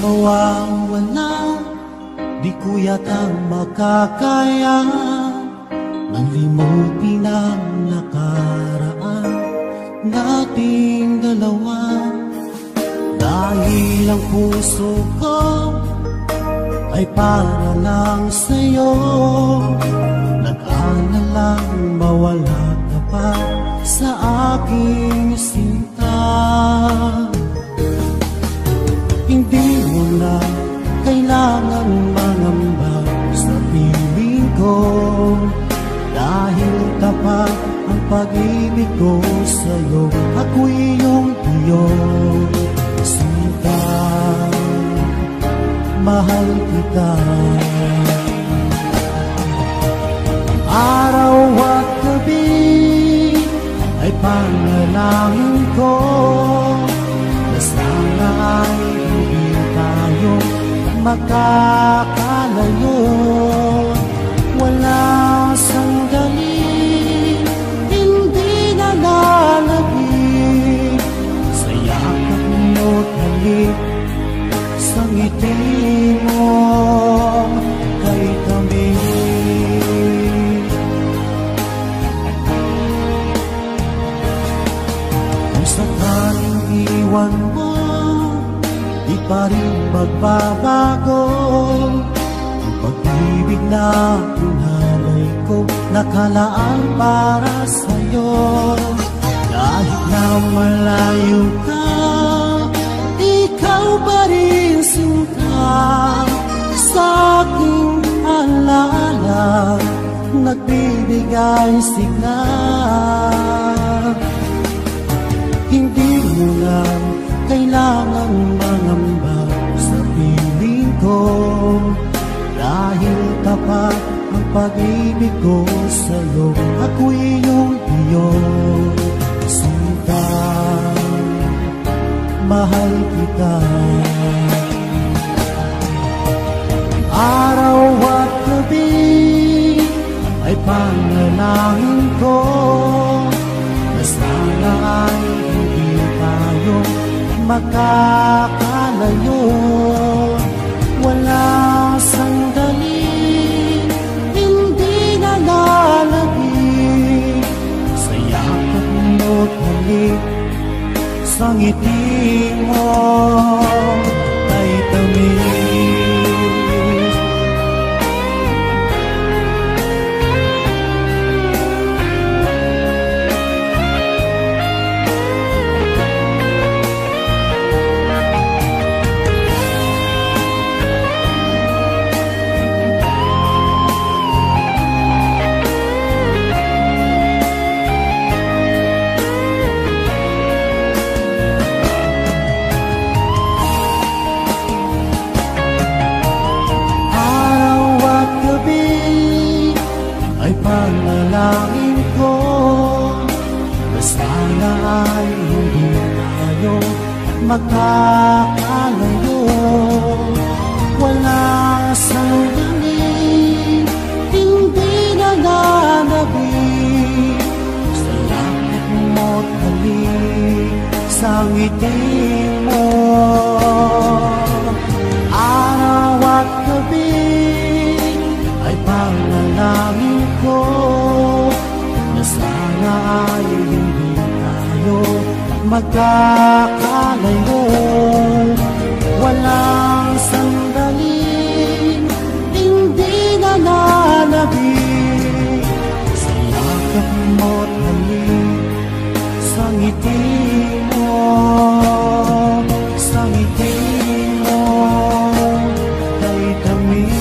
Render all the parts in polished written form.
mawawala, di ko yata makakaya nang limutin ang nakaraan nating dalawa. Dahil ang puso ko ay para lang sa'yo, nag-aalalang mawala ka pa sa aking sinta. Hindi mo na kailangan mangamba sa piling ko, dahil tapat ang pag-ibig ko sa'yo. Ako'y iyong iyong sinta, mahal kita. Araw at gabi ay panalangin ko na sana ay hindi tayo makakalayo. Wala sandali, hindi na lalabig sa yakap mo't halik, sa ngiti mo kay kami. Kung sakaling iwan mo, di pa rin magbabago ang pag-ibig na pinalay ko, nakalaan para sa'yo. Kahit na malayo ka, ikaw pa rin sinta sa aking alala, nagbibigay sigla. Hindi mo na kailangan mangamba sa piling ko, dahil tapat ang pag-ibig ko sa'yo. Ako'y iyong sinta, mahal kita. Araw at gabi ay panalangin ko na sana ay hindi tayo makakalayo. Wala sandali, hindi na lalabig sa yakap mo't halik, sa ngiti mo ay tamis. Panalangin ko na sana ay hindi tayo makakalayo. Wala sandali, hindi na lalabig sa yakap mo't halik, sa ngiti mo. Araw at gabi ay panalangin ko na sana ay hindi tayo magkakalayo. Walang sandali, hindi na lalabig sa yakap mo't halik, sa ngiti mo, sa ngiti mo kay tamis.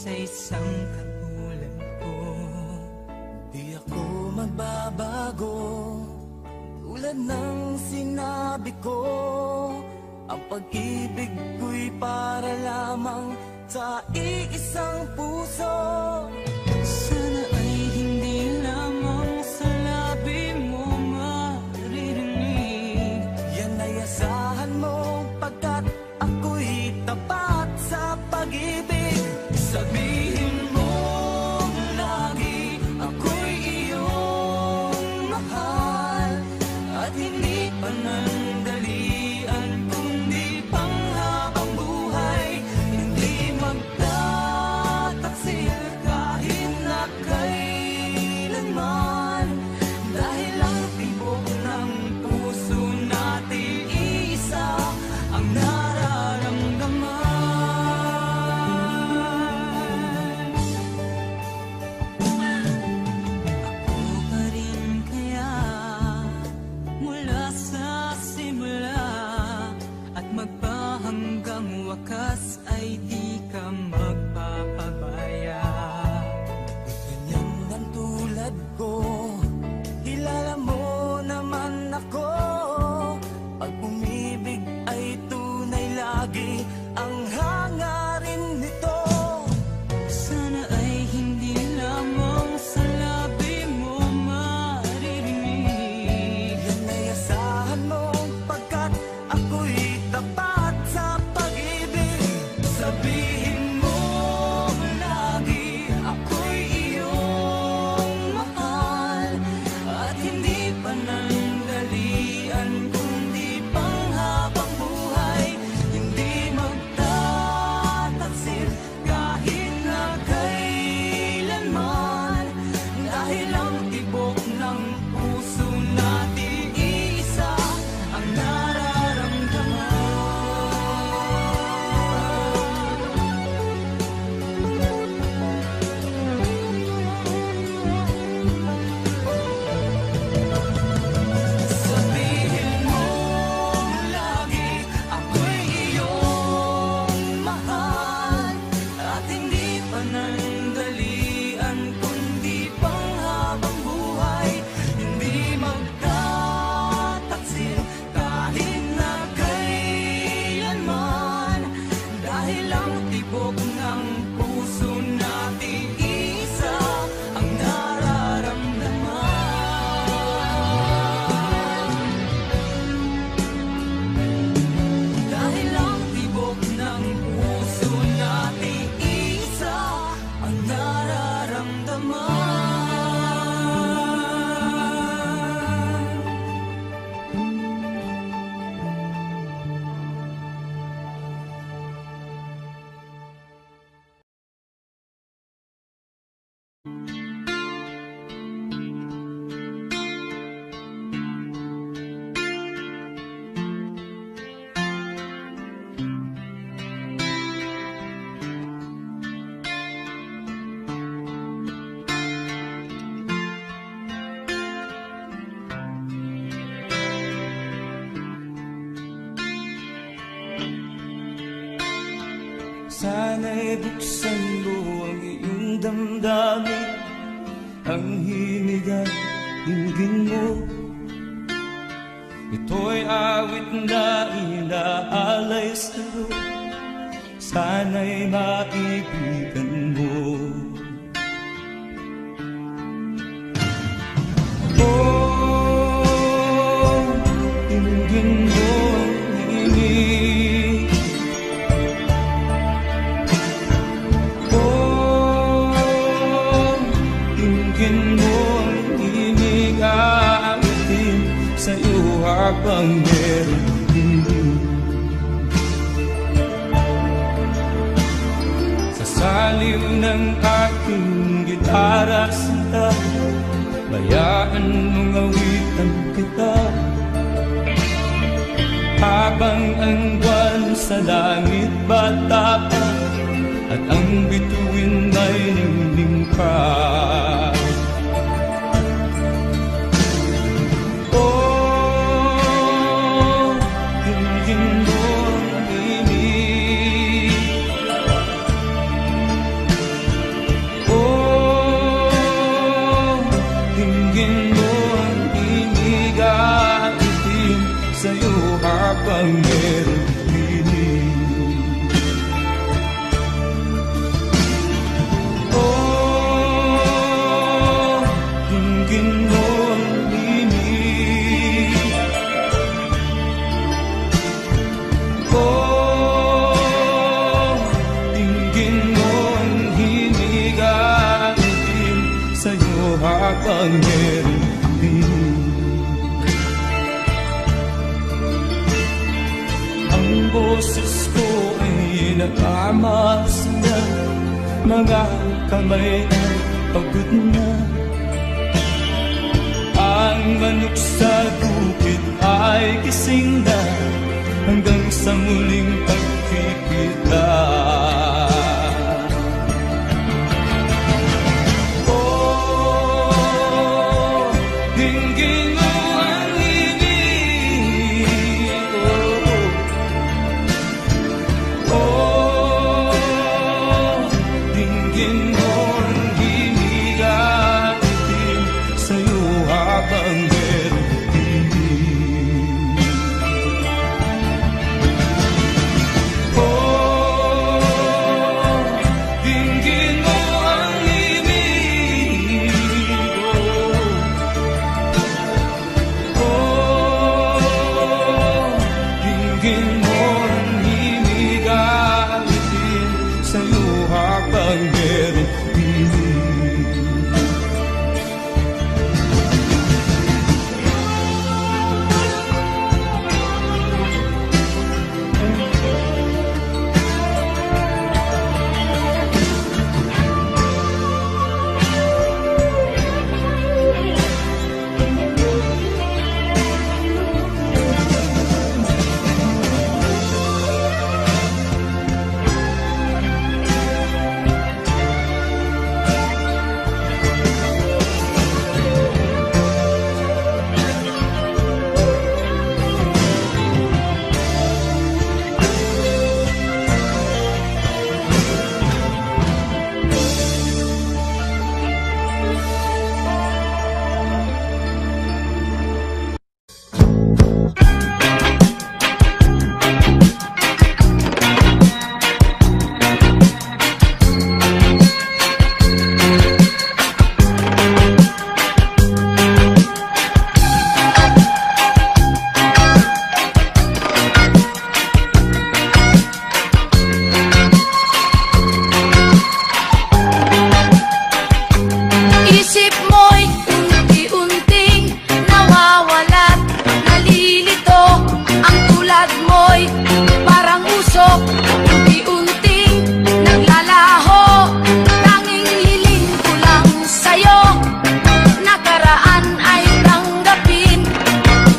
sa isang katulad ko. Di ako magbabago, tulad ng sinabi ko. Ang pag-ibig ko'y para lamang sa iisang puso. Sana ay hindi lamang sa labi mo maririnig. Yan ay asahan mo, pagkat ako'y tapat sa pag-ibig. Sabihin mo lagi, ako'y iyong mahal. At hindi panandalian, kundi panghabang buhay. Hindi magtataksil kahit na kailanman. Dahil ang tibok ng puso natin isa ang nararamdaman. Ako pa rin kaya mula sa simula, at magpahanggang wakas ay di ka magpapabaya. Ganyan ang tulad ko, kilala mo naman ako. Pag umibig ay tunay lagi ang hangarin nito. Sana ay hindi lamang sa labi mo maririnig. Yan ay asahan mo, pagkat ako'y tapat sa pag-ibig. Sabihin mo lagi, ako'y iyong mahal. At hindi panandalian, kundi panghabang buhay. Hindi magtataksil kahit na kailanman. Dahil ang tibok ng puso natin isa ang nararamdaman. Sabihin mo lagi, ako'y iyong mahal. At hindi panandalian, kundi panghabang buhay. Hindi magtataksil kahit na kailanman. Dahil ang tibok ng puso natin isa ang nararamdaman. Dahil ang tibok ng puso natin isa ang nararamdaman. Sana'y buksan mo ang iyong damdamin, ang himig at dinggin mo. Ito'y awit na inaalay sa'yo, sana'y maibigan mo. Oh, dinggin mo ang himig. Dinggin mo ang himig, aawitin sa'yo habang meron hindi. Sa saliw ng aking gitara sinta, bayaan mong awitan kita. Habang ang buwan sa langit bata pa, at ang bituin ay ningning pa. Oh, dinggin mo ang himig. habang merong piling. Oh, dinggin mo ang himig. Oh, dinggin mo ang himig at itim sa'yo habang merong piling. Boses ko ay nakamas na, mga kamay ay pagod na. Ang manok sa bukid ay gising na, hanggang sa muling pagkikita. Oh, dinggin mo ang himig. Oh, dinggin mo ang himig at itim sa'yo habang merong piling. Oh, dinggin mo ang himig. Oh, dinggin mo ang himig at itim sa'yo habang merong piling. Isip mo'y unti-unting nawawalat, nalilito. Ang tulad mo'y parang usok, unti-unting naglalaho. Tanging hiling ko lang sa'yo, nakaraan ay tanggapin,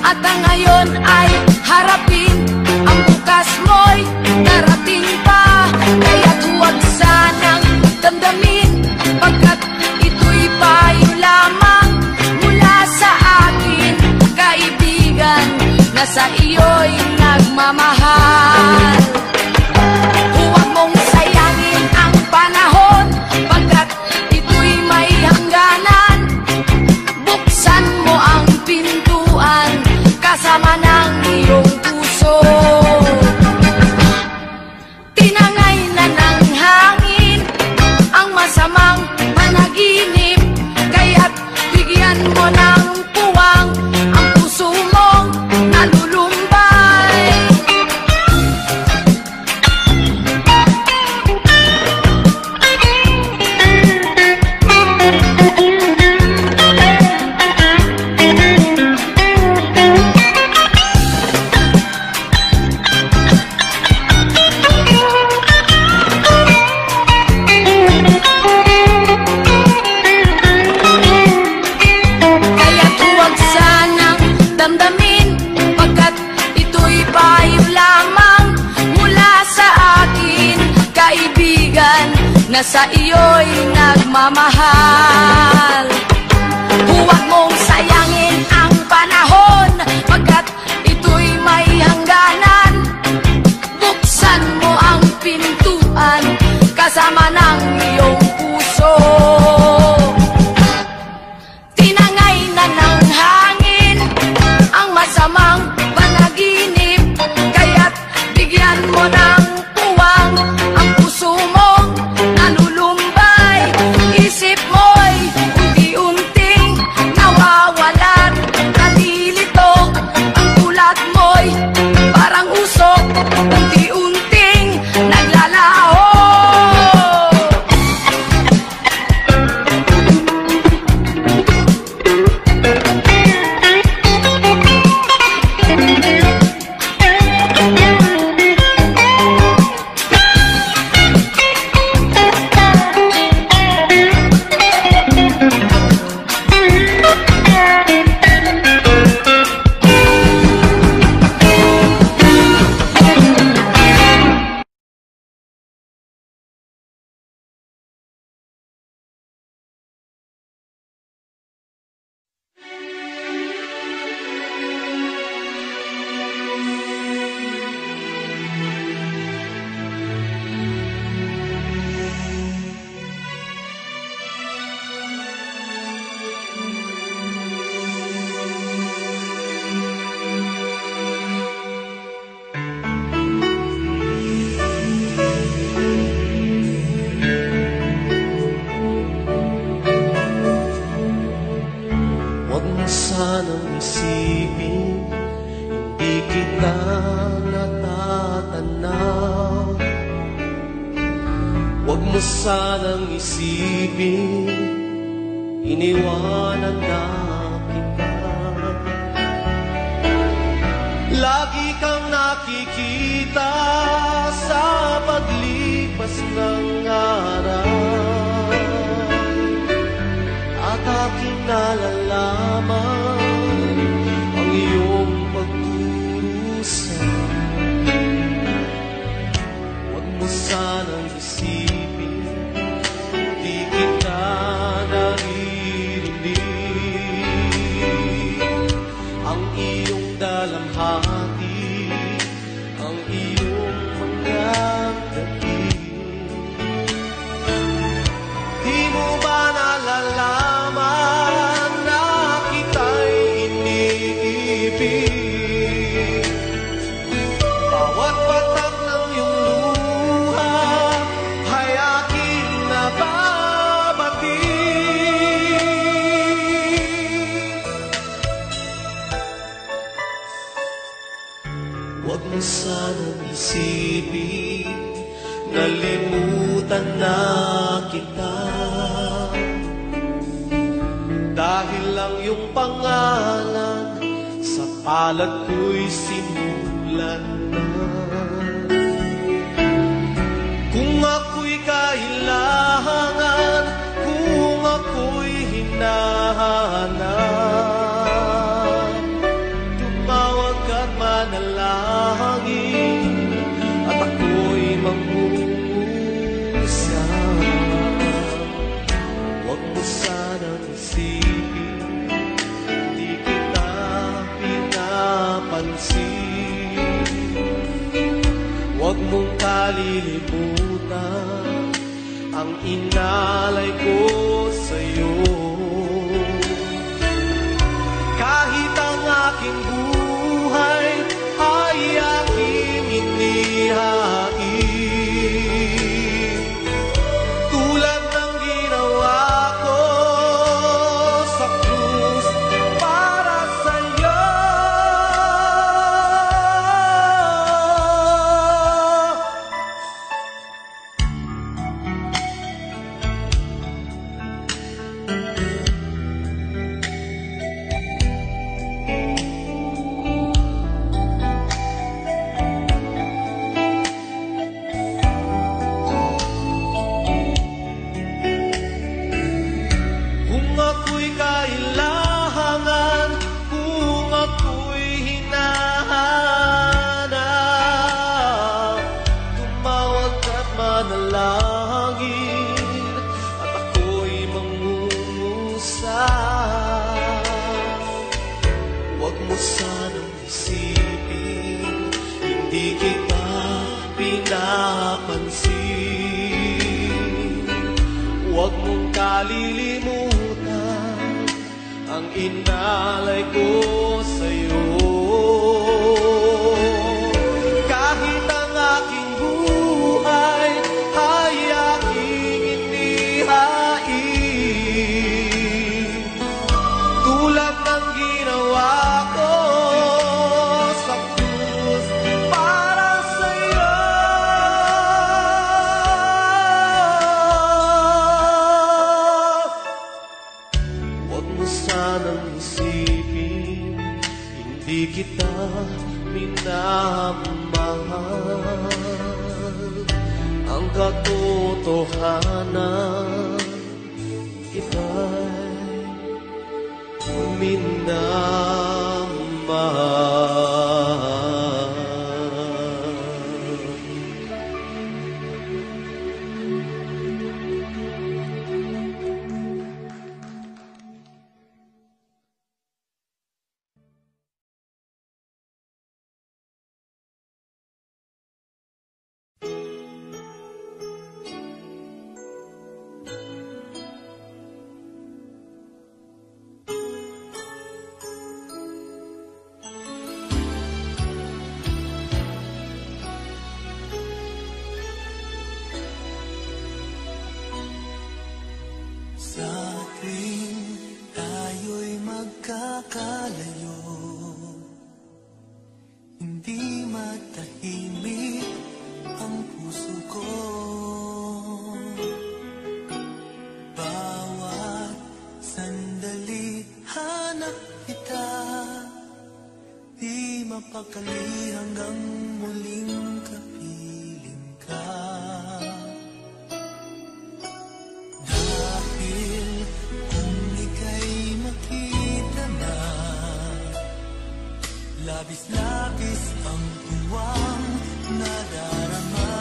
at ang ngayon ay harapin. Ang bukas mo'y darating pa, kaya't huwag sanang damdamin, pagkat ito'y payo lamang mula sa akin, kaibigan, na sa iyo'y nagmamahal. Huwag mong sayangin ang panahon, pagkat ito'y may hangganan. Buksan mo ang pintuan, kasama ng iyong puso. Tinangay na ng hangin ang masamang panaginip, kaya't bigyan mo ng puwang ang puso mong nalulumbay. Kaya't huwag sanang damdamin, pagkat ito'y payo lamang mula sa akin, kaibigan, na sa iyo'y nagmamahal. Huwag mong sayangin ang panahon, pagkat ito'y may hangganan. Buksan mo ang pintuan, kasama ng iyong puso. Tinangay na ng hangin ang masamang panaginip, sanang isipin, iniwanan na kita. Lagi kang nakikita sa paglipas ng araw, at aking nalalaman ang iyong pagdurusa. Huwag mo sanang isipin, di kita naririnig. Ang iyong dalamhati, ang iyong mga dating. Di mo ba nalalaman na kita'y iniibig? Bawat patak ng iyong luha ay aking nababati. Huwag mo sanang isipin, nalimutan na kita. Dahil lang yung pangalan sa palad ko'y sinulat na. Kung ako'y kailangan, kung ako'y hinahanap, tumawag ka't manalangin, at ako'y mangungusap. Huwag mo sanang isipin, di kita pinapansin. Huwag mong kalilimutan ang inalay ko sa'yo. Kahit ang aking buhay ay aking inihain, tulad ng ginawa ko sa krus para sa'yo. Kung ako'y kailangan, kung ako'y hinahanap, tumawag ka't manalangin, at ako'y mangungusap. Huwag mo sanang isipin, hindi kita pinapansin. Huwag mong kalilimutan ang inalay ko sa'yo. Kahit ang aking buhay ay aking inihain, tulad ng ginawa ko sa krus para sa'yo. Huwag mo sanang isipin, hindi kita minamahal. Ang katotohanan, kita'y minamahal. Sa tuwing tayo'y magkakalayo, hindi matahimik ang puso ko. sakali hanggang muling kapiling ka. Dahil kung ika'y makita na, labis-labis ang tuwang nadarama.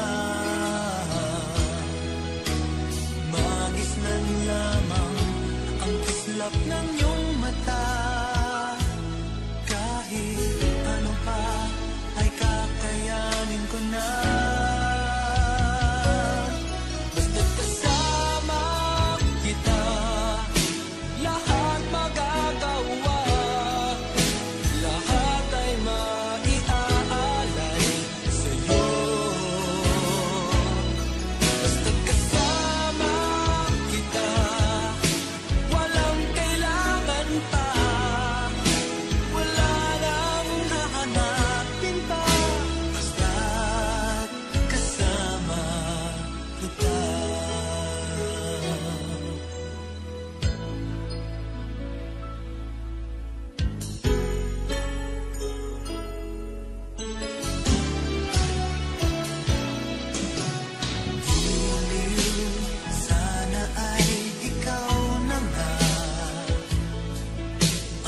Magisnan lamang ang kislap ng iyong mata. Kahit ano pa ay kakayanin ko na. Basta't kasama kita, lahat magagawa. Lahat ay maiaalay sa'yo. Basta't kasama kita, walang kailangan pa. Wala nang hahanapin pa. Basta't kasama kita. Giliw, sana ay ikaw na nga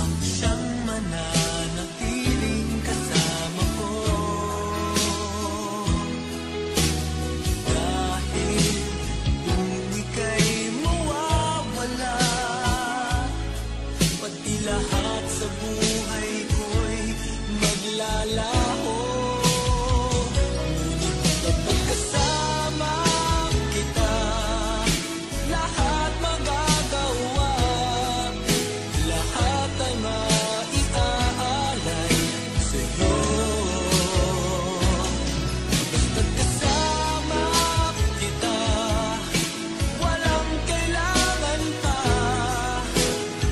ang siyang mananatiling kasama ko. Dahil kung ika'y mawawala, pati lahat sa buhay ko'y maglalaho. Ngunit kapag kasama kita, lahat magagawa. Lahat ay maiaalay sa'yo. Basta't kasama kita, walang kailangan pa.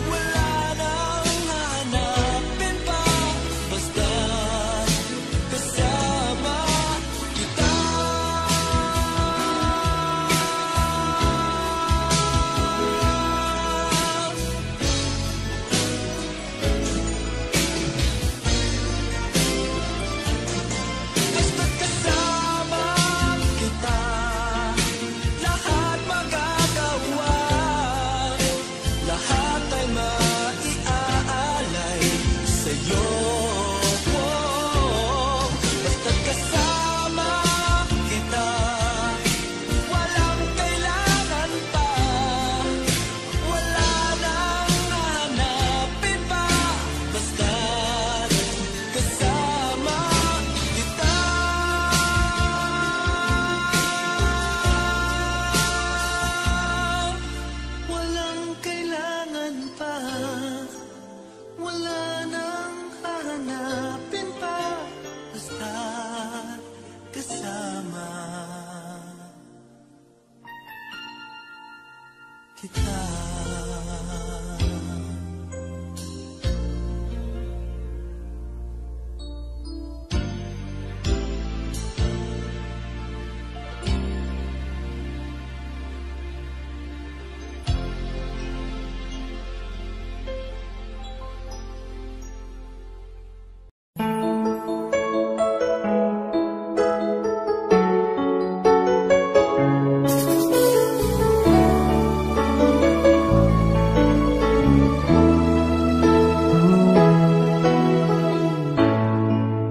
Wala nang hahanapin pa. Basta't kasama kita. Basta't kasama kita, lahat magagawa. Lahat ay maiaalay sa'yo. Basta't kasama kita, walang kailangan pa. Wala nang hahanapin pa. Basta't kasama kita. Walang kailangan pa. Wala nang hahanapin pa. Basta't kasama kita.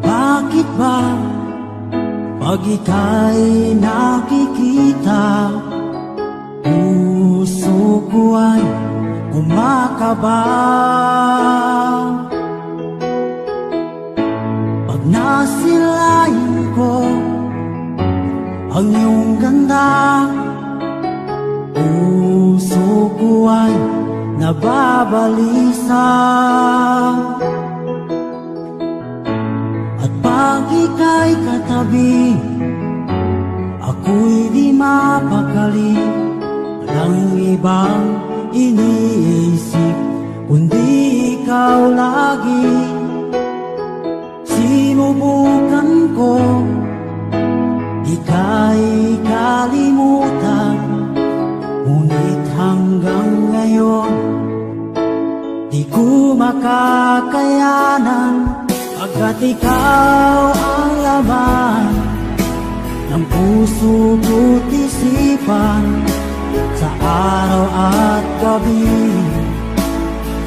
Bakit ba pag ika'y nakikita, puso ko ay kumakaba? Pag nasilayan ko ang iyong ganda, puso ko ay nababalisa. At pag ika'y katabi, ako'y di mapakali. Walang ibang iniisip kundi ikaw lagi. Sinubukan ko, ika'y kalimutan, ngunit hanggang ngayon di ko makakayanan. Pagkat ikaw ang laman ng puso ko't isipan. Sa araw at gabi,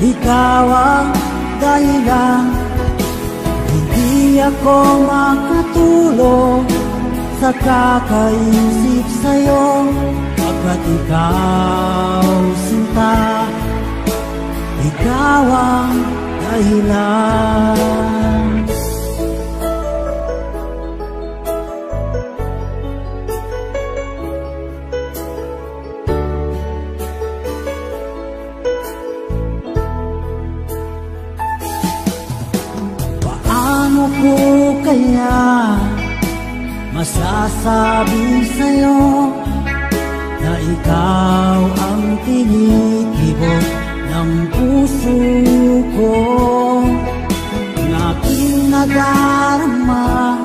ikaw ang dahilan. Hindi ako makatulog sa kakaisip sa'yo, pagkat ikaw, sinta, ikaw ang dahilan. Paano ko kaya masasabi sa'yo na ikaw ang tinitibok ng puso ko? Ang aking nadarama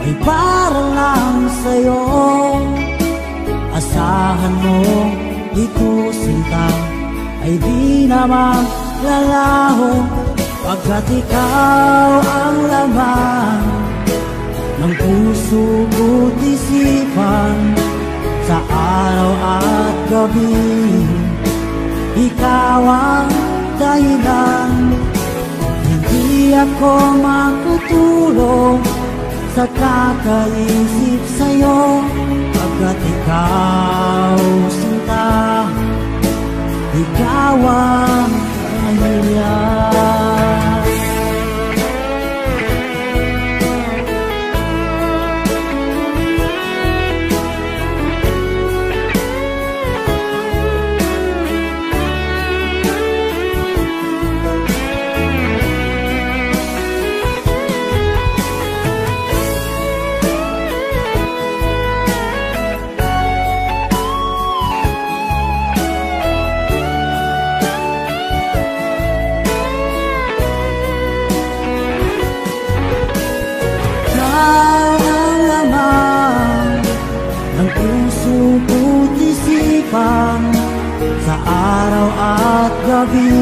ay para lang sa'yo. Asahan mo ito, sinta, ay di naman lalaho, pagkat ikaw ang laman ng puso ko't isipan. Sa araw at gabi, ikaw ang dahilan. Hindi ako makatulog sa kakaisip sa'yo, pagkat ikaw, sinta, ikaw ang dahilan. Sa araw at gabi,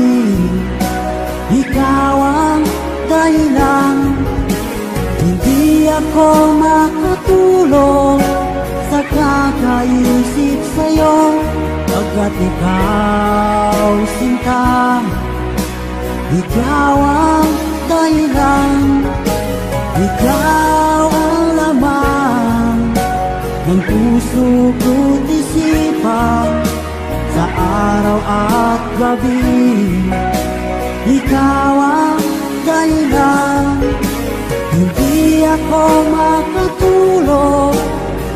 ikaw ang dahilan. Hindi ako makatulog sa kakaisip sa'yo, pagkat ikaw, sinta, ikaw ang dahilan. Ikaw ang laman ng puso ko't isipan. Sa araw at gabi, ikaw ang dahilan. Hindi ako makatulog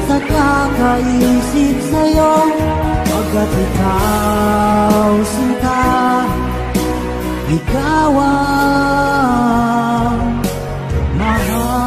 sa kakaisip sa'yo, pagkat ikaw, sinta, ikaw ang mahal.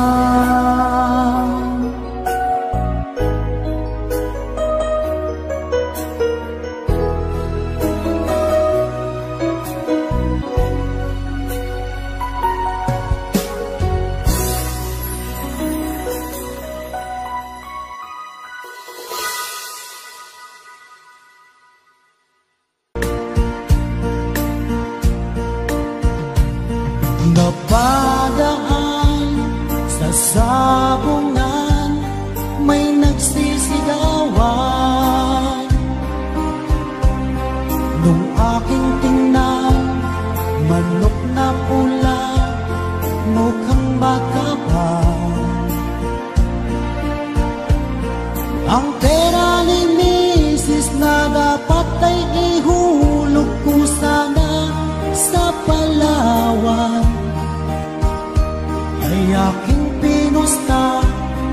Napadaan sa sabungan, may nagsisigawan. Nung aking tingnan, manok na pula, mukhang makapal. Ang pera ni Mrs. na dapat ay ihulog ko sana sa Palawan, ay aking pinusta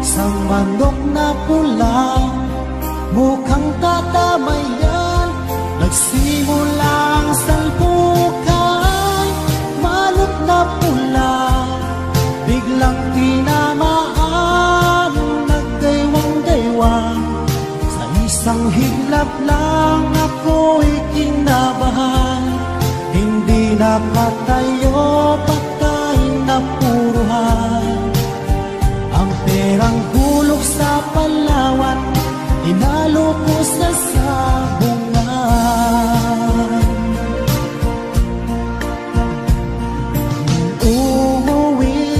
sa manok na pula. Mukhang tatamayan, nagsimulang salpukan. Manok na pula, biglang tinamaan, nagdaywang-daywang. Sa isang higlap lang ako'y kinabahan. Hindi nakatayo, patay na puruhan. Ang perang hulog sa Palawan, inalo ko sa sabungan. Umuwi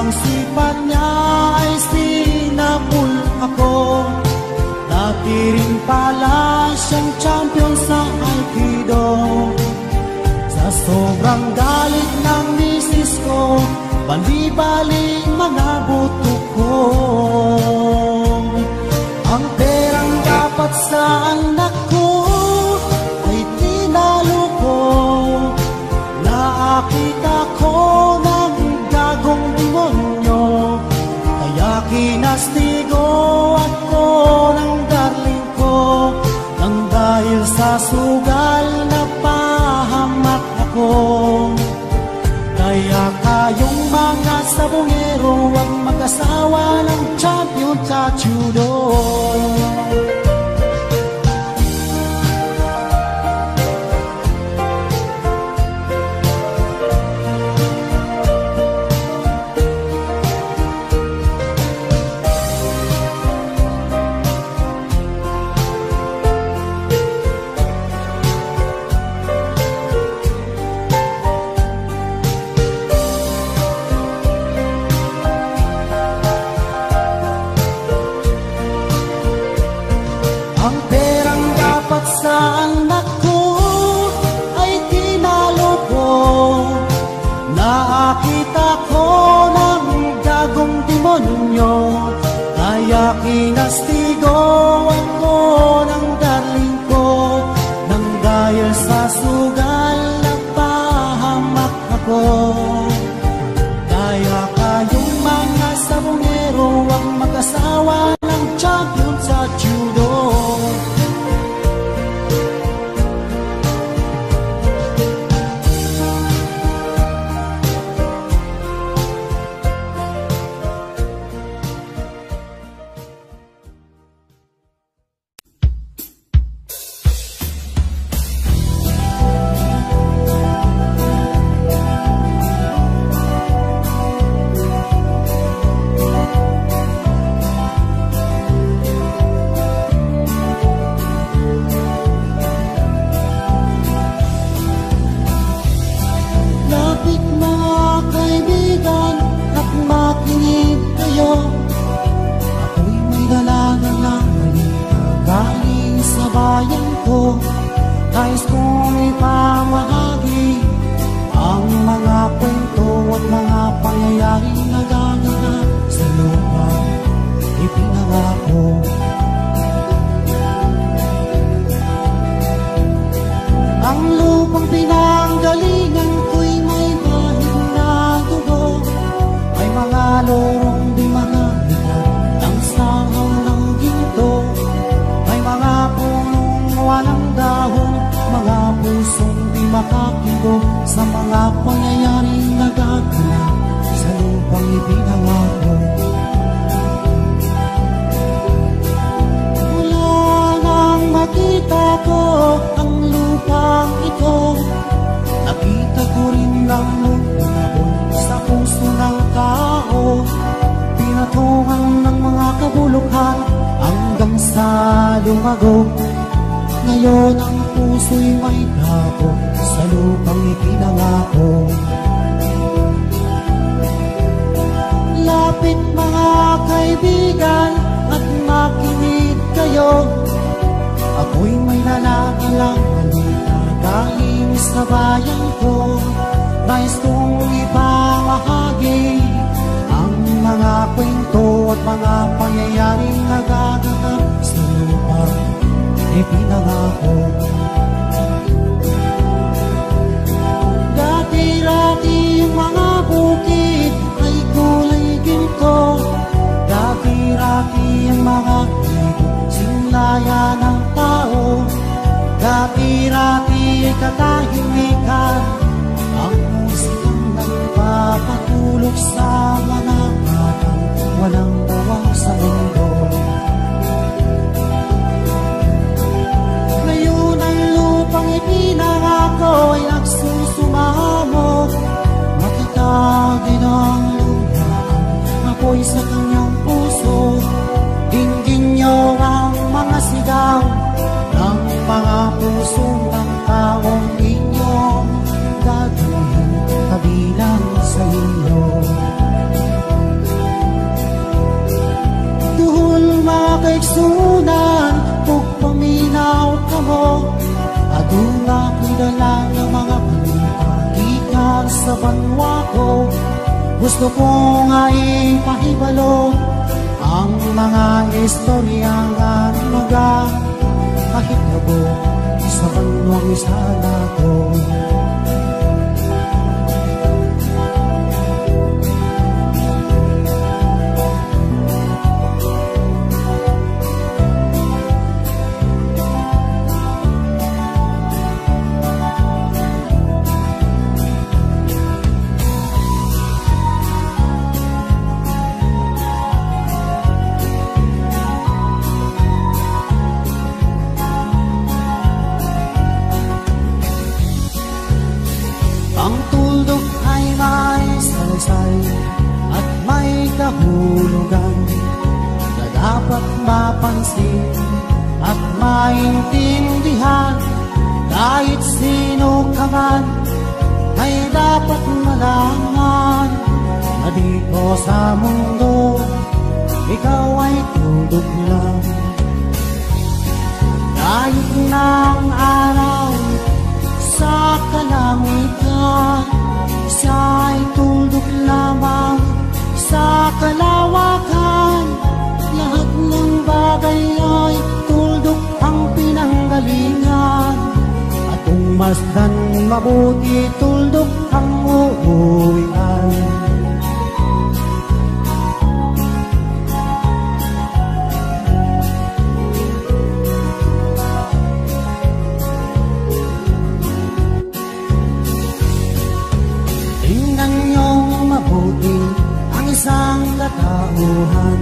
ang sipat niya ay sinapul ako. Dati rin pala siyang champion sa Aikido. Sa sobrang galit ng misis ko, bali-baling mga buto ko. Ang perang dapat sa anak ko ay tinalo ko. Nakita ko ng gagong demonyo, kaya kinastigo ako ng darling ko. Nang dahil sa sugal na pahamak ako. Kaya kayong mga sabongero, huwag mag-asawa ng champion sa judo. Ang perang dapat sa anak ko ay tinalo ko. Nakita ko ng gagong demonyo, kaya kinastigo ako ng darling ko. Nang dahil sa sugal na pahamak ako. Kaya kayong mga sabongero, ang mag-asawa ng champion sa judo. Nais kong ipamahagi ang mga kwento at mga pangyayaring nagaganap sa lupang ipinangako. Ang lupang pinanggalingan ko'y may bahid na dugo, may mga lorong di makalitan ng sangaw ng ginto, may mga punong walang dahon, mga pusong di makakibo sa mga pangyayaring nagaganap sa lupang ipinangako. Mula nang makita ko ang lupang ito, nakita ko rin ang lupang sa puso ng tao. Pinatungan ng mga kabulukan hanggang sa lumago. Ngayon ang puso'y may dako sa lupang ipinangako. Lapit mga kaibigan at makinig kayo. Ako'y may nalalaman na galing sa bayan ko. Nais kong ipamahagi ang mga kwento at mga pangyayaring nagaganap sa lupang ipinangako. Dati-dati yung mga bukid ay kulay ginto. Dati-dati ang mga ibig sinlaya ng tao. Dati-dati ay katahimikan ang musikang nagpapatulog sa mga batang walang bawang sa mundo. Ngayon ang lupang ipinangako ay nagsusumamo. Matatagin ang lupa, ang apoy sa kanyang puso. Dinggin niyo ang mga sigaw ng mga puso ng taong inyong igsunan, pagpaminaw ka mo. Aduna kidala ng mga pagkakikan sa banwa ko. Gusto ko nga ipahibalo ang mga istorya nga mga kahit labo sa banwang isala ko. At may kahulugan na dapat mapansin at maintindihan. Kahit sino ka man ay dapat malaman na dito sa mundo ikaw ay tuldok lang. Kahit ng araw sa kalangitan, siya ay tuldok lamang sa kalawakan. Lahat ng bagay ay tuldok ang pinanggalingan. At kung masdan mabuti, tuldok ang uuwian. Isang katauhan,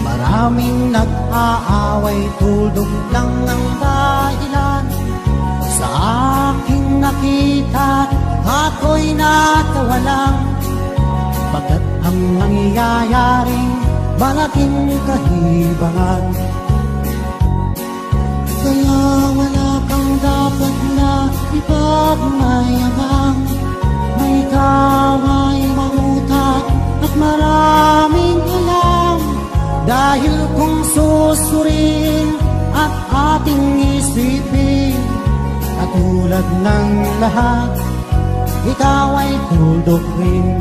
maraming nag-aaway, tuldok lang ang dahilan. Sa aking nakita, ako'y natawa lang, pagkat ang nangyayaring malaking kahibangan. Kaya wala kang dapat na ipagmayabang, may kaway mangutat at maraming alam. Dahil kung susurin at ating isipin, katulad ng lahat, ikaw ay tuldok rin.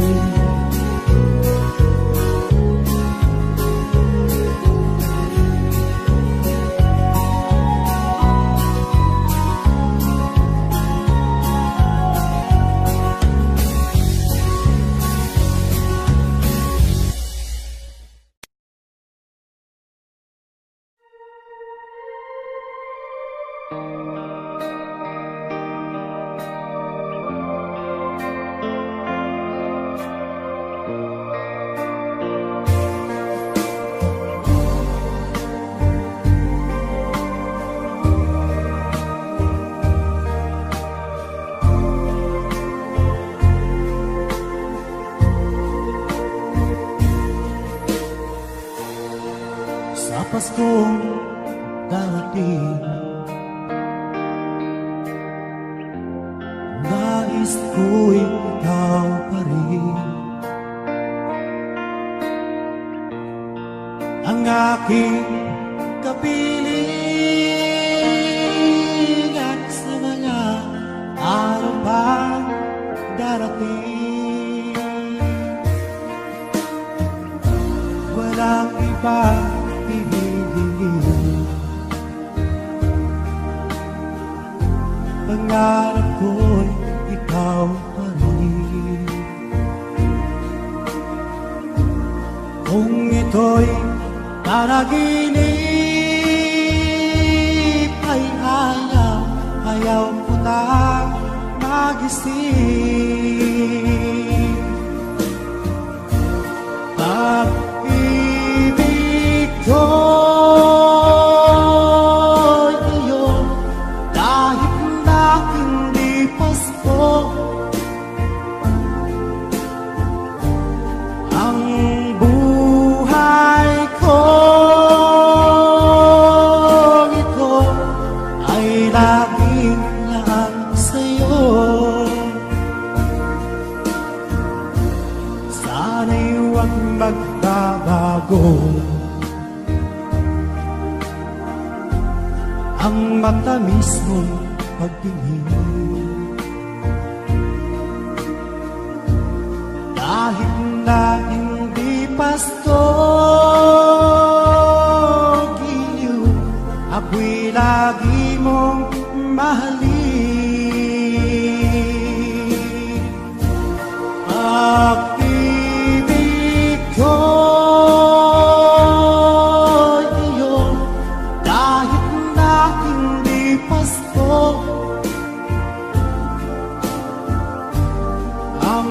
Paskong darating, nais ko'y ikaw pa rin ang aking kapiling. At sa mga araw pa darating, walang iba pangarap ko'y ikaw pa rin. Kung ito'y panaginip ay ayaw ko na magising. Pag-ibig ko'y iyo kahit hindi Pasko, ang buhay ko ito ay laging laan sa'yo. Sana'y huwag magbabago ang matamis mong pagtingin. Kahit na hindi pasto giliw, ako'y lagi mong mahalin. Pag-ibig ko'y iyong kahit na hindi pasto. Ang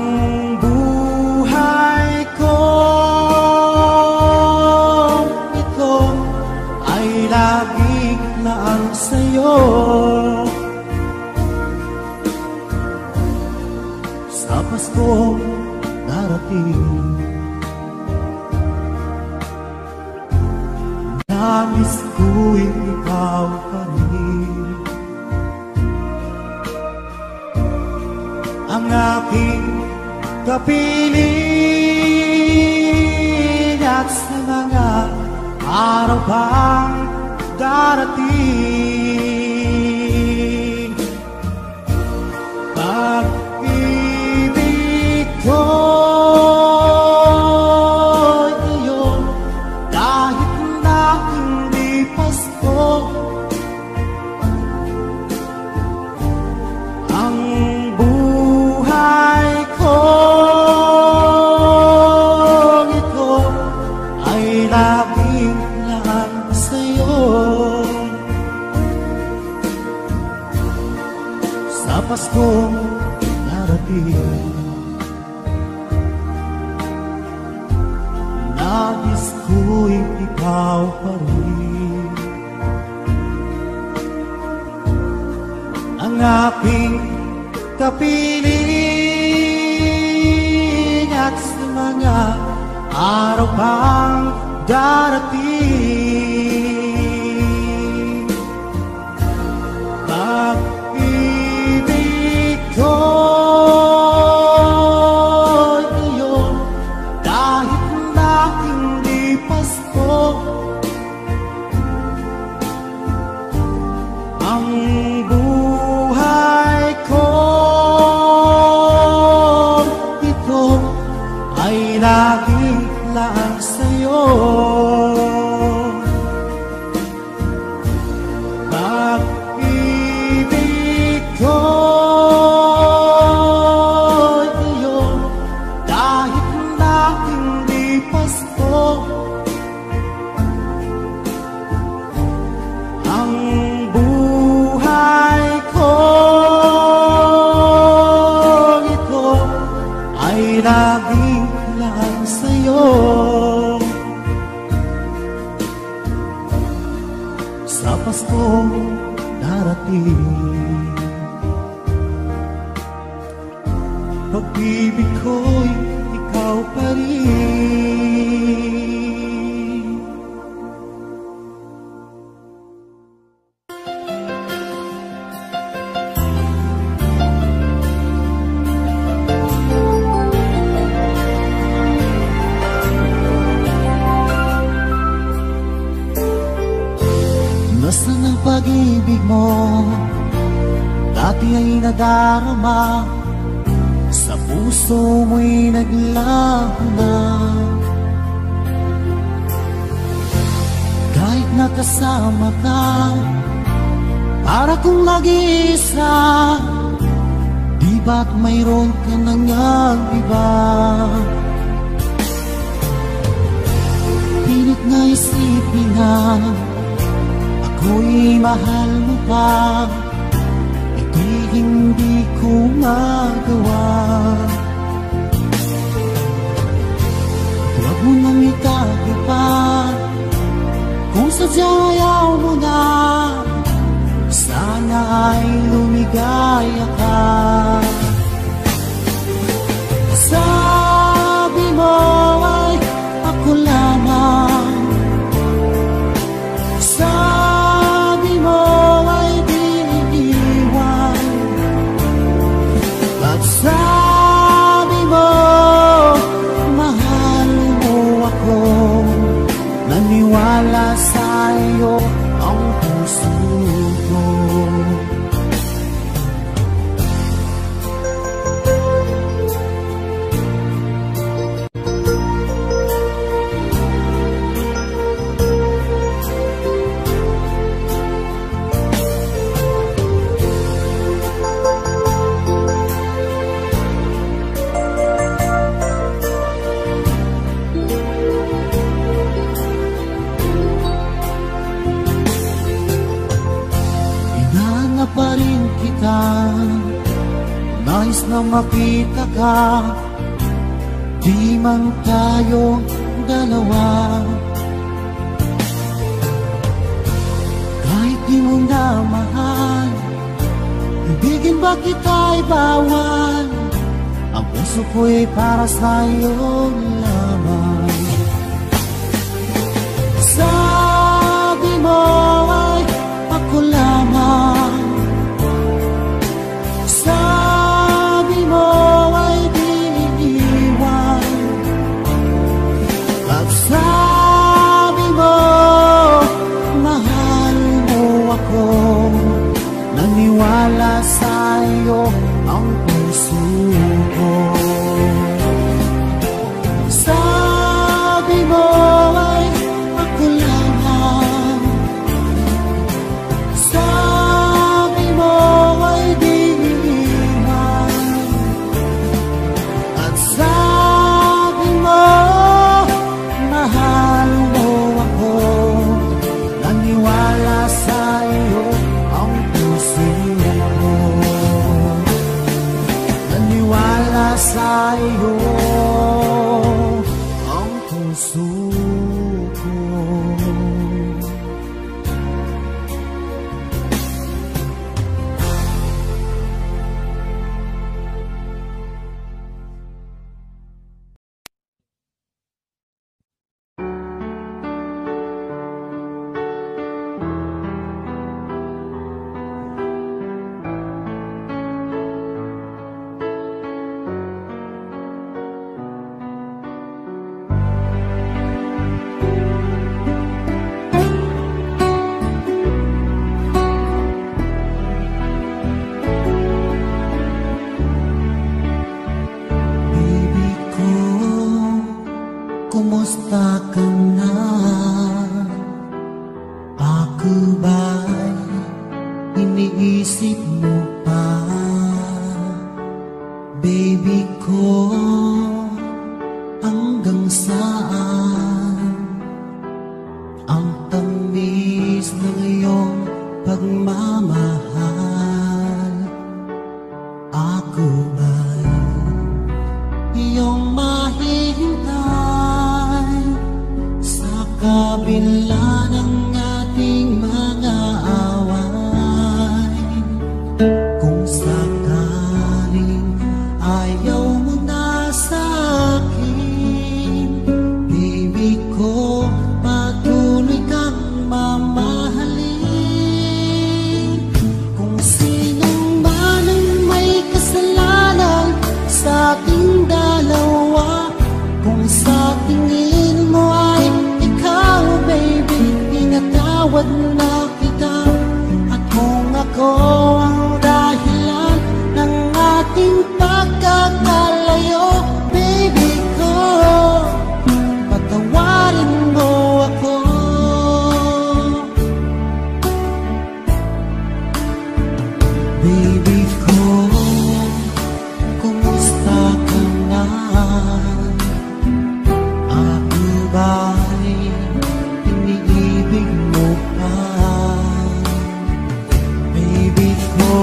buhay ko ito ay laging laan sa'yo. Sa Paskong darating, nais ko'y ikaw pa rin. Ang aking kapiling at sa mga araw pang darating. Pag-ibig ko'y iyong kahit na hindi pasto. Ang buhay ko ito ay laging laan sa'yo. Sa Paskong darating, nais ko'y ikaw pa rin. Ang aking kapiling at sa mga araw pang darating. Pag-ibig ko'y iyong kahit na hindi pasto. Ang buhay ko ito ay laging laan sa'yo. Pag-ibig ko'y iyong kahit na hindi pasto. Ang buhay ko ito ay laging laan sa'yo. Sa Paskong darating, pag-ibig ko'y ikaw pa rin. Nasaan ang pag-ibig mo? Dati ay nadarama, sa puso mo'y naglaho na. Kahit nakasama ka, para kong mag-iisa, di ba't mayroon ka nang iba? Pilit na isipin na ako'y mahal mo pa, ito'y hindi ko magawa. Huwag mo nang itago pa, kung sadyang ayaw mo na, sana ay lumigaya ka. Sabi mo ay ako lamang, sabi mo ay di iiwan, at makita ka, di man tayo dalawa. Kahit di mo na mahal, ibigin ba kita'y bawal? Ang puso ko'y para sa'yo lamang. Sabi mo ay ako lamang, sabi mo ay di iiwan, at sabi mo mahal mo ako. Naniwala sa'yo ang puso ko. Sabi mo ay ako lamang, sabi mo ay di iiwan, at sabi mo mahal mo ako. Naniwala sa'yo ang puso ko. Naniwala sa'yo ang puso ko. Baby ko, kumusta ka na? Ako ba'y iniisip mo pa? Baby ko, hanggang saan ang tamis ng iyong pagmamahal? Ako ba'y iyong mahihintay sa kabila ng ating mga away? Kung sakaling ayaw mo na sa akin, baby ko, patuloy kang mamahalin. Kung sinong man ang may kasalanan sa ating dalawa, kung sa tingin mo ay ikaw, baby, pinatawad na kita. At kung ako ang dahilan ng ating pagkakalayo, baby ko, patawarin mo ako. Baby ko, kumusta ka na? Ako ba'y iniibig mo pa? Baby ko,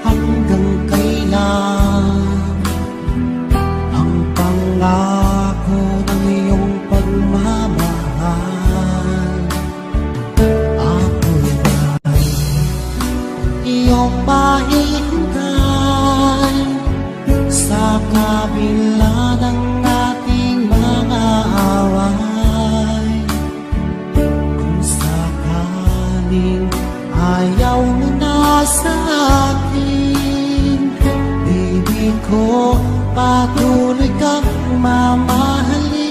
hanggang kailan ang pangako ng iyong pagmamahal? Ako ba'y iyong mahihintay sa kabila ng ating mga away? Kung sakaling ayaw mo na sa akin, baby ko, patuloy kang mamahalin.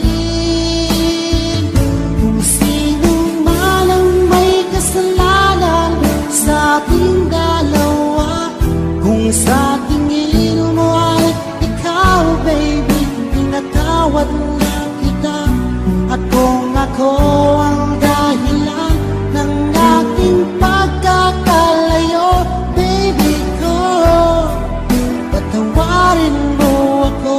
Kung sino man ang may kasalanan sa ating dalawa, kung sa tingin mo ay ikaw, baby, pinatawad na kita. At kung ako ang dahilan ng ating pagkakalayo, baby ko, patawarin mo ako.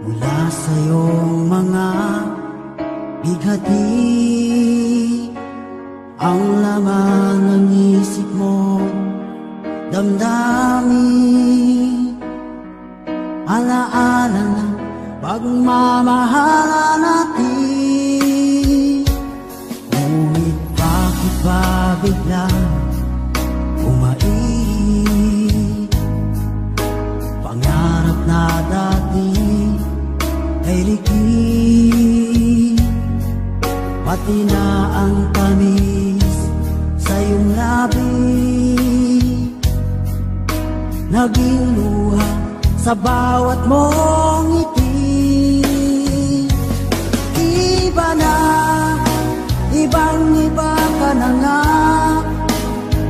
mula sa iyong mga bighati. Ang laman ng isip mo, damdamin, alaala ng pagmamahalan natin. Ngunit bakit ba biglang umait? Pangarap na dati ay likid, pati na ang tamis sa iyong labi, naging luha sa bawat mong ngiti. Iba na, ibang-iba ka na nga,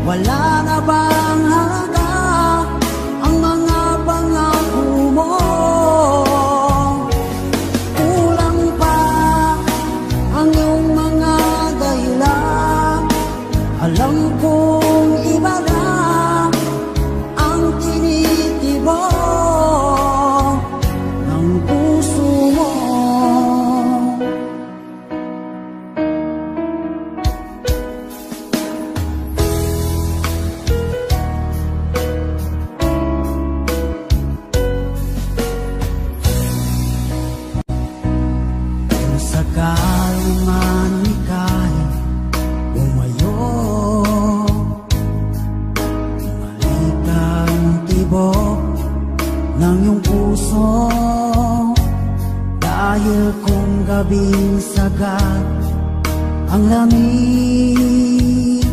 wala na bang halaga ang mga pangako mo? Kulang pa ang iyong mga dahilan, alam kong iba na ang tinitibok ng puso mo. Kung sakali man ika'y umayo, bumalik ang tibok ng iyong puso. Dahil kung gabing sagad ang lamig,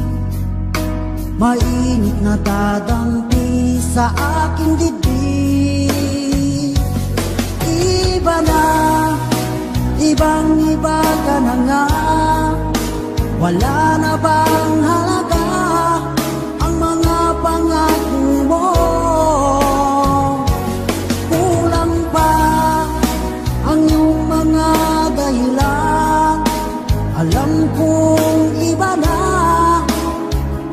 mainit na dadampi sa aking dibdib. Iba na, ibang-iba ka na nga, wala na bang halaga ang mga pangako mo? Kulang pa ang iyong mga dahilan, alam kong iba na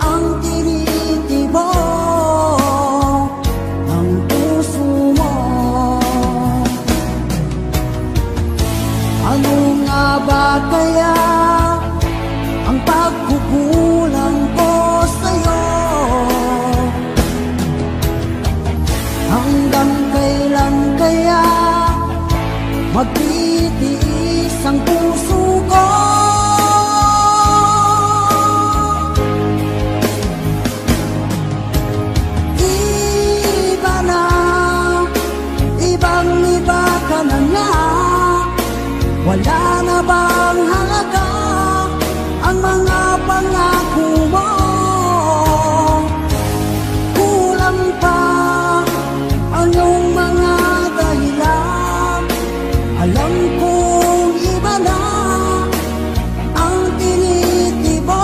ang tinitibok ng puso mo. Ano nga ba kaya ang pagkukulang ko sa'yo? Hanggang kailan kaya magtitiis ang puso ko? Iba na, ibang-iba ka na nga, wala na bang halaga ang mga pangako mo? Kulang pa ang iyong mga dahilan, alam kong iba na ang tinitibok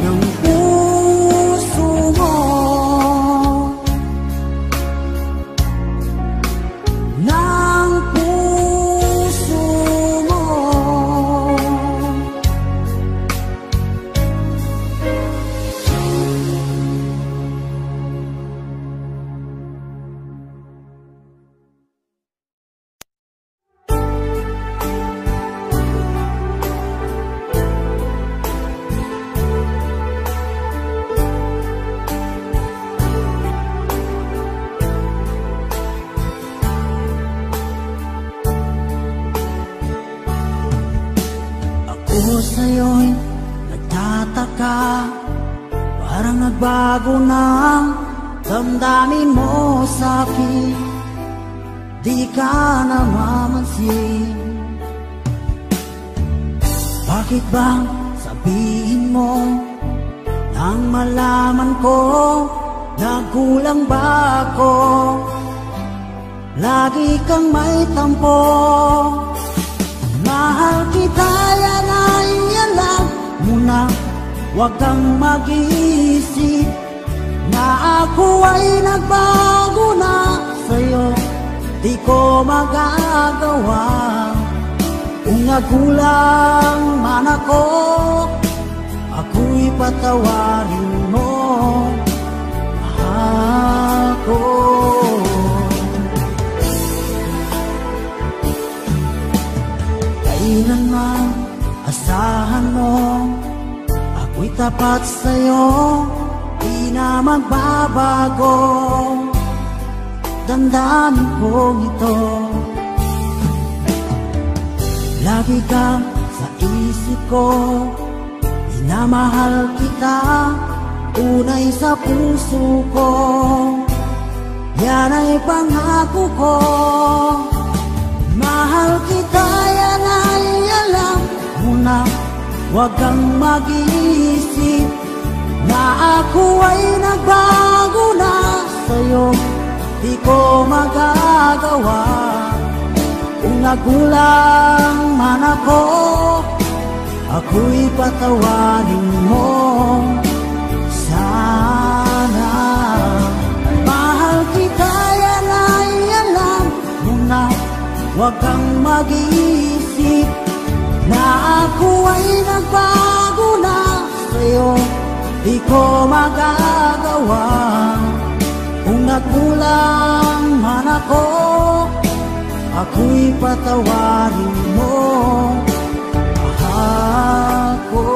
ng puso mo. Ng puso mo. Ako sa'yo'y nagtataka, parang nagbago na ang damdamin mo sa'kin, di ka namamansin. Bakit bang sabihin mo nang malaman ko na kulang ba ako? Lagi kang may tampo. Mahal kita, yan ay alam mo na. Huwag kang mag-iisip na ako ay nagbago na sa'yo. Di ko magagawa kung nagulang man ako, ako'y patawarin mo, mahal ko. tapat sa'yo, di na magbabago. Damdamin kong ito, lagi kang sa isip ko. Minamahal kita, tunay sa puso ko. Yan ay pangako ko. Mahal kita, yan ay alam mo na. Huwag kang mag-iisip na ako ay nagbago na sa'yo. Di ko magagawa kung nagulang man ako. Ako'y patawarin mo sana. Mahal kita, yan ay alam mo na. Huwag kang mag-iisip na ako ay nagbago na sa'yo. Di ko magagawa kung nagkulang man ako. Ako'y patawarin mo, mahal ko.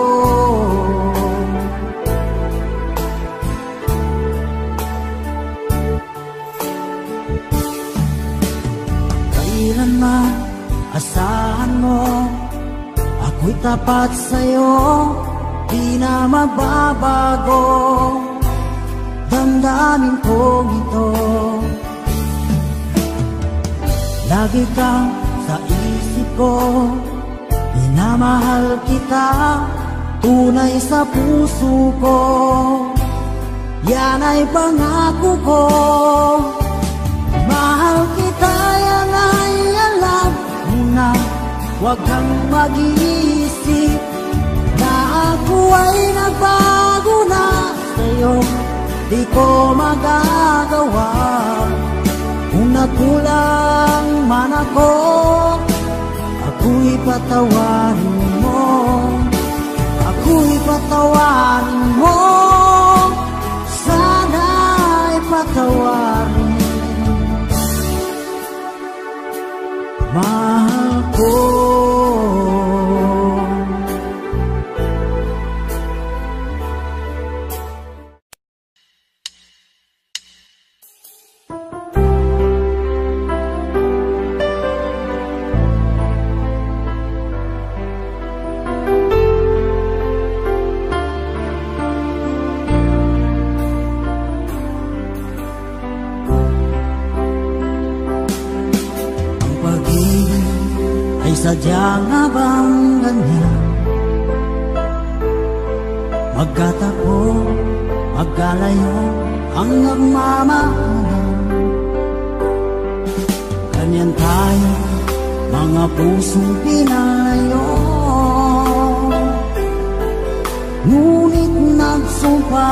Kailanman asahan mo, ako'y tapat sa'yo, di na magbabago. Damdamin kong ito, lagi kang sa isip ko. Minamahal kita, tunay sa puso ko. Yan ay pangako ko. Mahal kita, yan ay alam mo na. Huwag kang mag-iisip na ako ay nagbago na sa'yo. Di ko magagawa kung nagkulang man ako. Ako'y patawarin mo, ako'y patawarin mo. Sana'y patawarin, mahal ko. Sadyang nga bang ganyan? Magkatapo, magkalayo ang nagmamahalan. Ganyan tayo, mga pusong pinalayo. Ngunit nagsumpa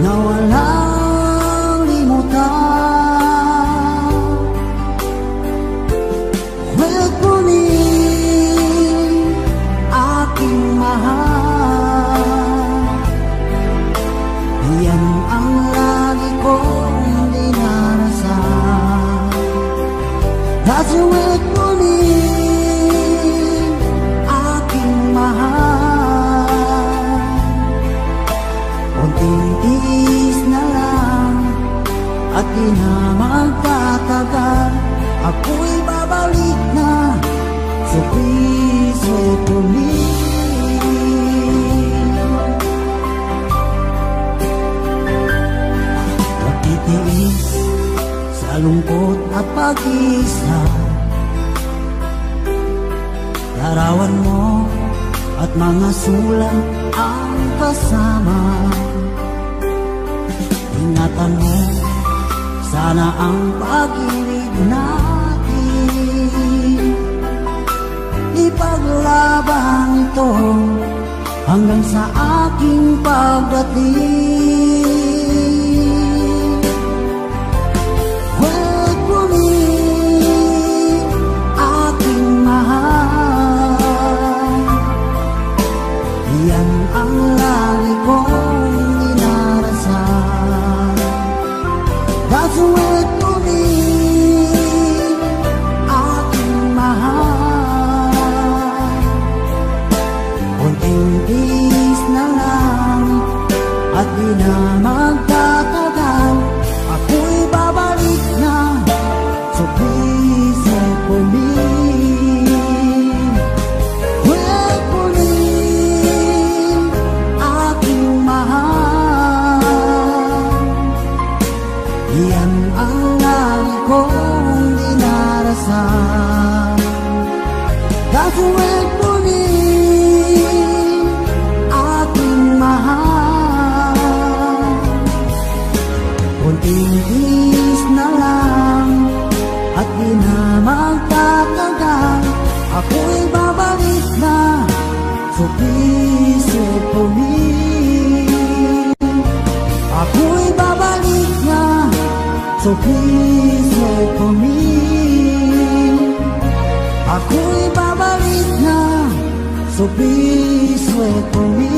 na walang limutan. Huwag kunin aking mahal, yan ang lagi kong dinarasan. Kasi huwag kunin aking mahal, kunting tiis na lang at di na magtatagal. Ako'y babalik na, so please wait for me. Magtitiis sa lungkot at pag-isa, larawan mo at mga sulat ang kasama. Ingatan mo, sana ang pag-ibig natin ipaglaban ito hanggang sa aking pagdating. Huwag kunin aking mahal, yan ang lagi kong dinarasan. That's what kunin aking mahal, kunting tiis na magtatagal, ako'y babalik na. So please wait for me. Wait for me, aking mahal. Yan ang lagi kong dinarasan. That's wait for me, aking mahal. Kunting tiis na lang at di na magtatagal, ako'y babalik na. So please wait for me. Ako'y babalik na. So please wait for me. Ako'y babalik na. So please wait for me.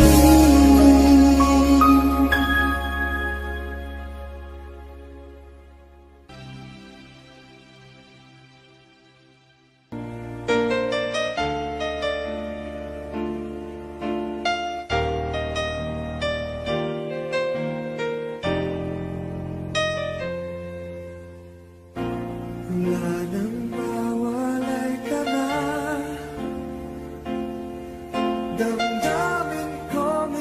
Wala nang mawalay ka na. Damdamin kong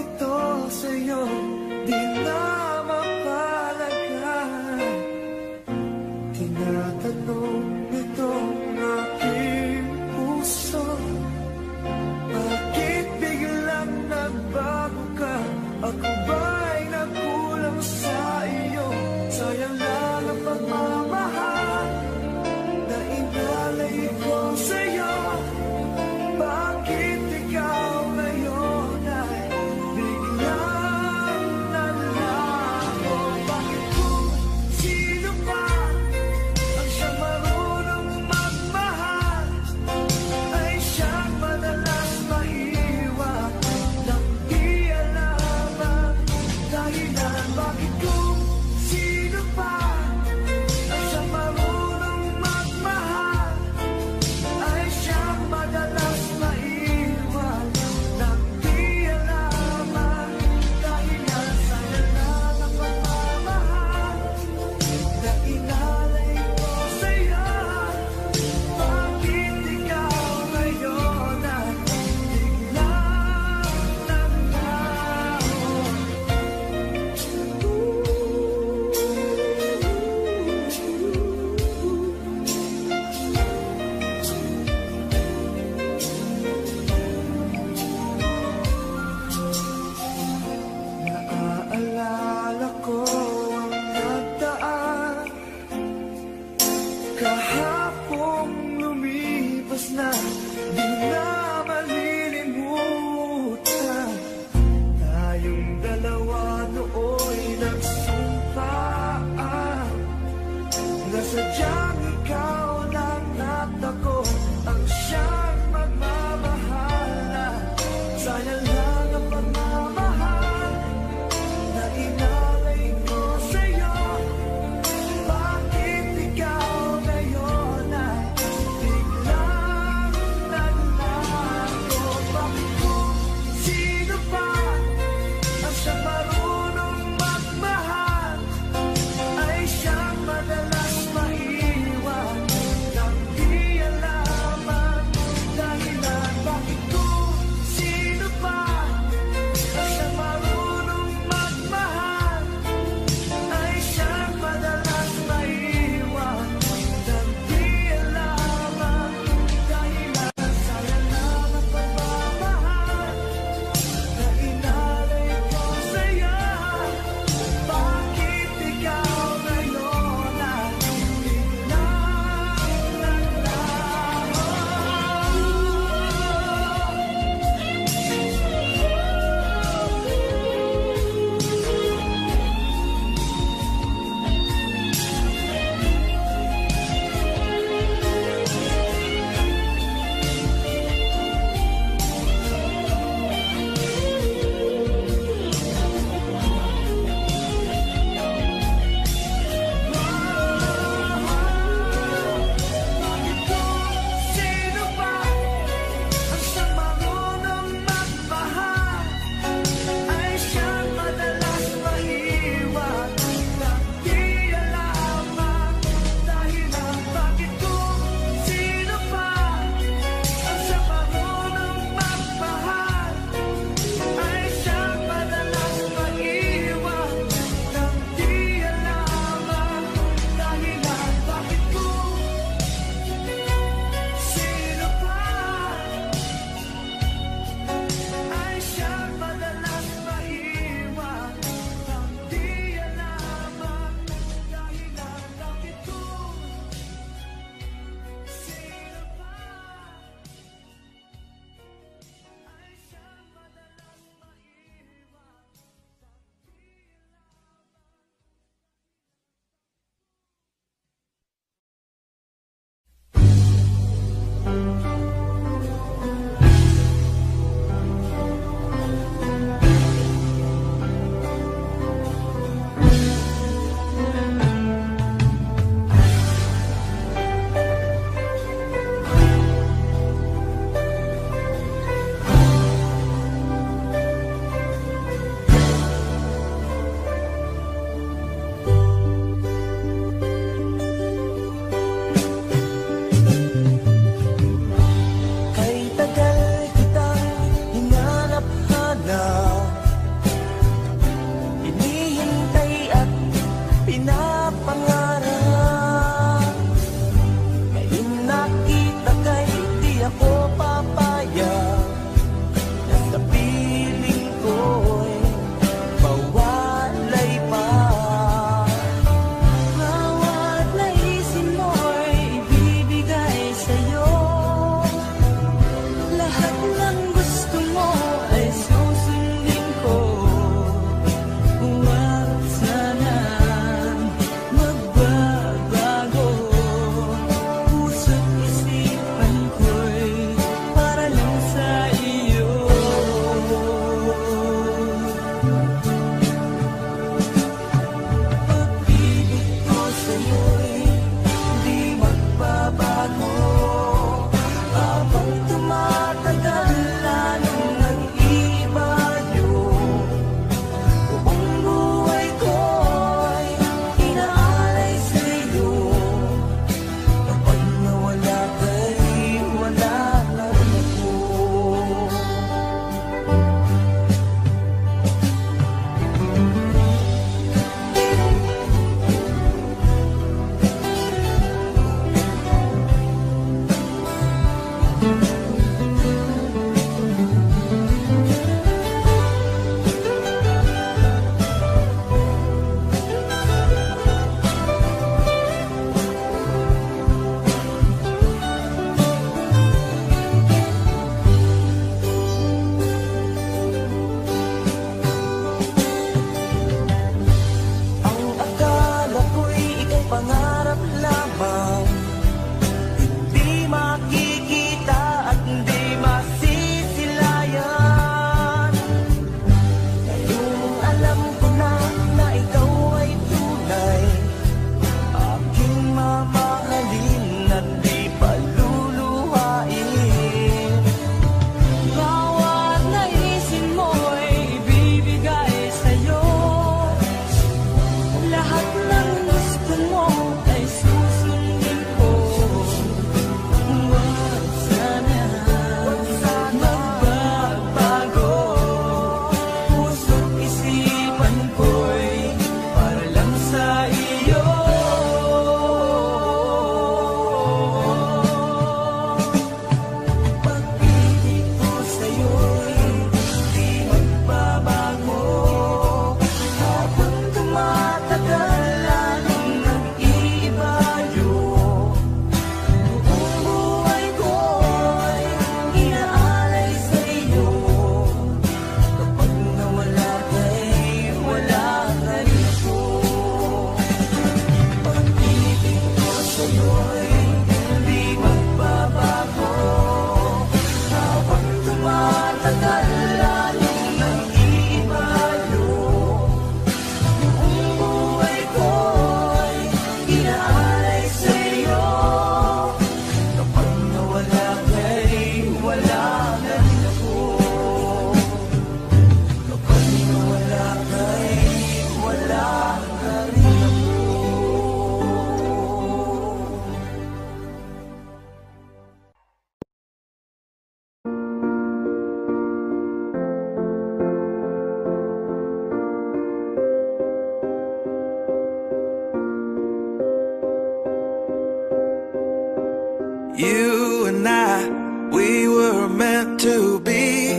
meant to be.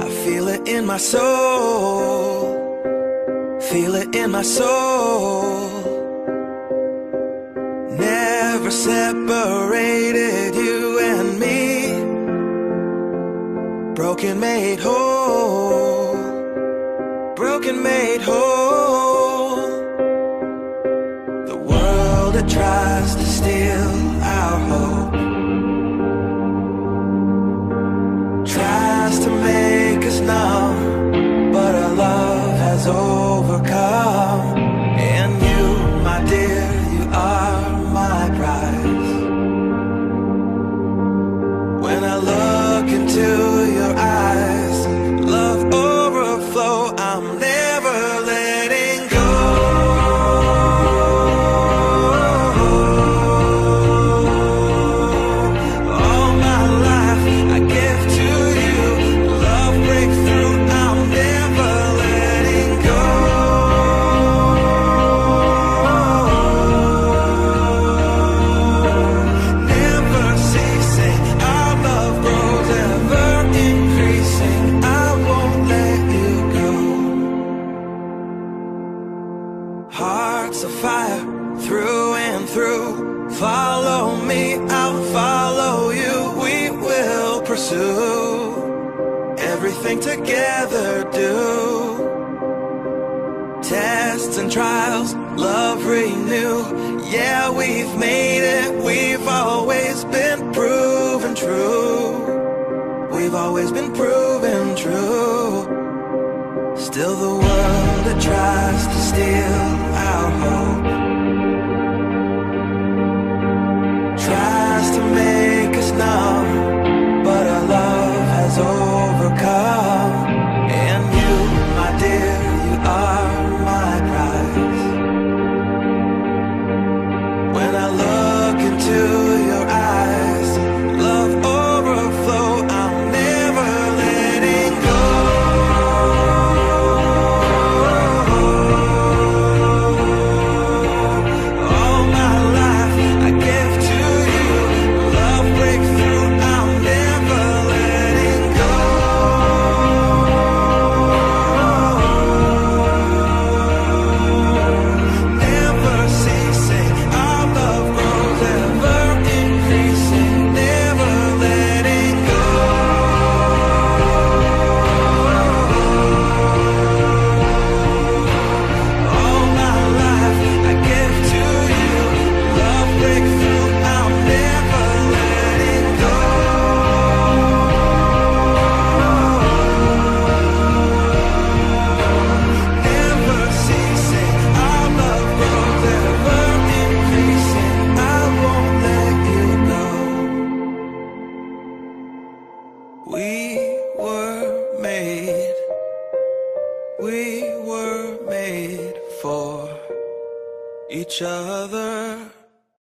I feel it in my soul, feel it in my soul. Never separated, you and me. Broken made whole, broken made whole. The world that tries to steal our hope tries to make us numb, but our love has overcome. And you, my dear, you are my prize. When I look into your eyes, love overflow, I'm never letting go. All my life I give to you, love breakthrough, I'm never letting go. Never ceasing, our love grows ever increasing. I won't let you go. Hearts of fire through and through. Follow me, I'll follow you. We will pursue everything together, do. Tests and trials, love renew. Yeah, we've made it, we've always been proven true. We've always been proven true. Still the world that tries to steal our hope tries to make us numb, but our love has overcome. And you, my dear, you are